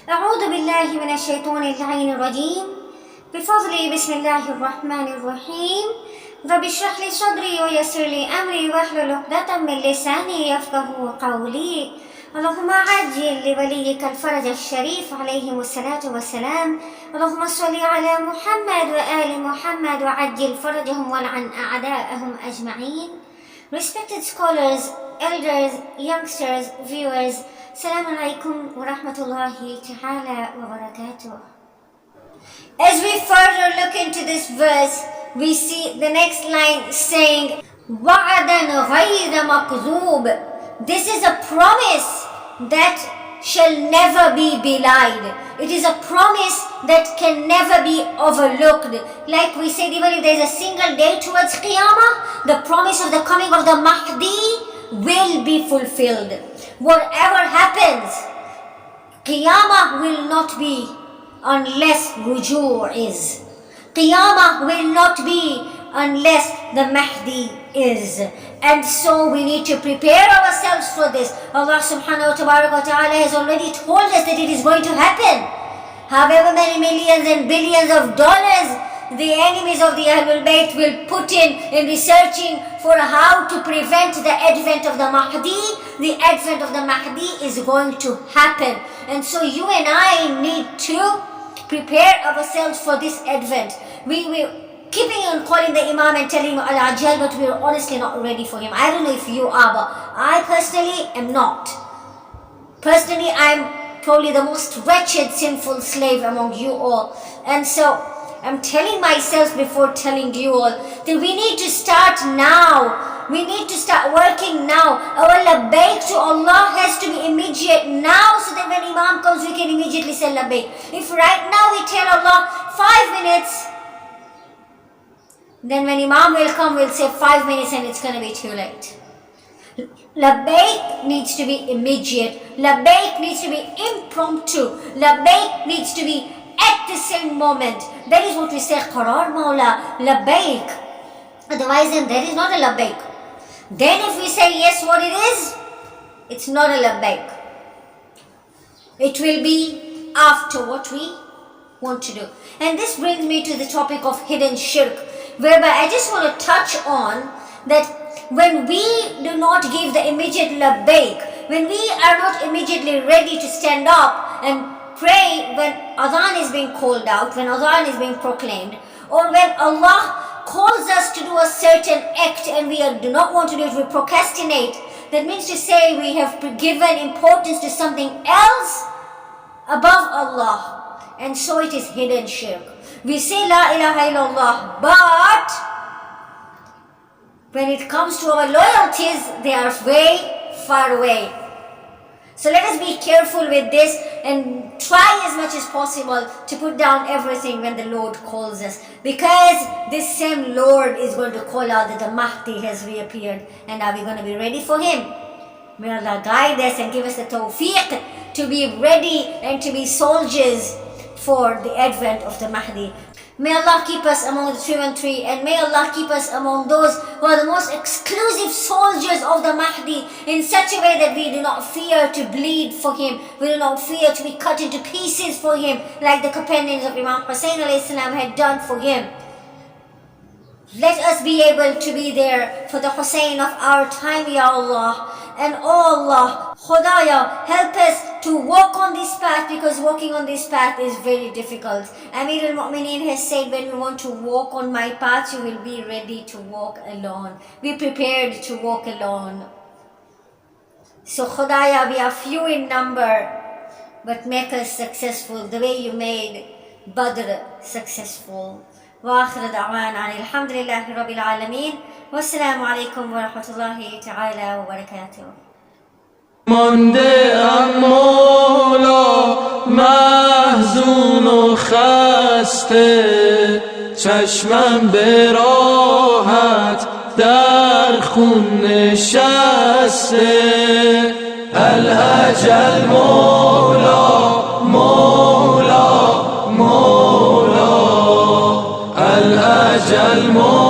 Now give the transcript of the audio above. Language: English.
أعوذ بالله من الشيطان اللعين الرجيم بفضل بسم الله الرحمن الرحيم رب اشرح لي صدري ويسر لي أمري واحلل عقدة من لساني يفقهوا قولي اللهم عجل لوليك الفرج الشريف عليهم الصلاة والسلام اللهم صل على محمد وآل محمد وعجل فرجهم والعن أعداءهم أجمعين. Respected scholars, elders, youngsters, viewers, Assalamu alaikum wa rahmatullahi ta'ala wa barakatuh. As we further look into this verse, we see the next line saying, وَعَدًا غَيْرَ مَكْذُوبٍ. This is a promise that shall never be belied. It is a promise that can never be overlooked. Like we said, even if there is a single day towards Qiyamah, the promise of the coming of the Mahdi will be fulfilled. Whatever happens, Qiyamah will not be unless Rujuu is. Qiyamah will not be unless the Mahdi is. And so we need to prepare ourselves for this. Allah subhanahu wa ta'ala has already told us that it is going to happen. However many millions and billions of dollars the enemies of the Ahlul Bayt will put in researching for how to prevent the advent of the Mahdi, the advent of the Mahdi is going to happen. And so you and I need to prepare ourselves for this advent. We keeping on calling the Imam and telling him Al-Ajal, but we are honestly not ready for him. I don't know if you are, but I personally am not. Personally, I am probably the most wretched, sinful slave among you all. And so I'm telling myself before telling you all that we need to start now. We need to start working now. Our labbaik to Allah has to be immediate now, so that when Imam comes we can immediately say labbaik. If right now we tell Allah 5 minutes, then when Imam will come we'll say 5 minutes and it's going to be too late. Labbaik needs to be immediate. Labbaik needs to be impromptu. Labbaik needs to be at the same moment. That is what we say, Qarar Mawla, labbaik. Otherwise then that is not a labbaik. Then if we say yes what it is, it's not a labbaik. It will be after what we want to do. And this brings me to the topic of hidden shirk, whereby I just want to touch on that when we do not give the immediate labbaik, when we are not immediately ready to stand up and pray when adhan is being called out, when adhan is being proclaimed, or when Allah calls us to do a certain act and we do not want to do it, we procrastinate. That means to say we have given importance to something else above Allah, and so it is hidden shirk. We say La ilaha illallah, but when it comes to our loyalties, they are way far away. So let us be careful with this and try as much as possible to put down everything when the Lord calls us, because this same Lord is going to call out that the Mahdi has reappeared, and are we going to be ready for him? May Allah guide us and give us the tawfiq to be ready and to be soldiers for the advent of the Mahdi. May Allah keep us among the 313, and may Allah keep us among those who are the most exclusive soldiers of the Mahdi, in such a way that we do not fear to bleed for him, we do not fear to be cut into pieces for him, like the companions of Imam Hussain alayhi salam had done for him. Let us be able to be there for the Hussain of our time, Ya Allah. And oh Allah, Khudaya, help us to walk on this path, because walking on this path is very difficult. Amir al-Mu'mineen has said, when you want to walk on my path, you will be ready to walk alone. Be prepared to walk alone. So Khudaya, we are few in number, but make us successful the way you made Badr successful. وآخر دعوانا الحمد لله رب العالمين والسلام عليكم ورحمة الله تعالى وبركاته. مانده ام مولا محزون و خسته، چشمم به راحت در خون نشسته. الاجل مولا مولا مولا، الاجل مولا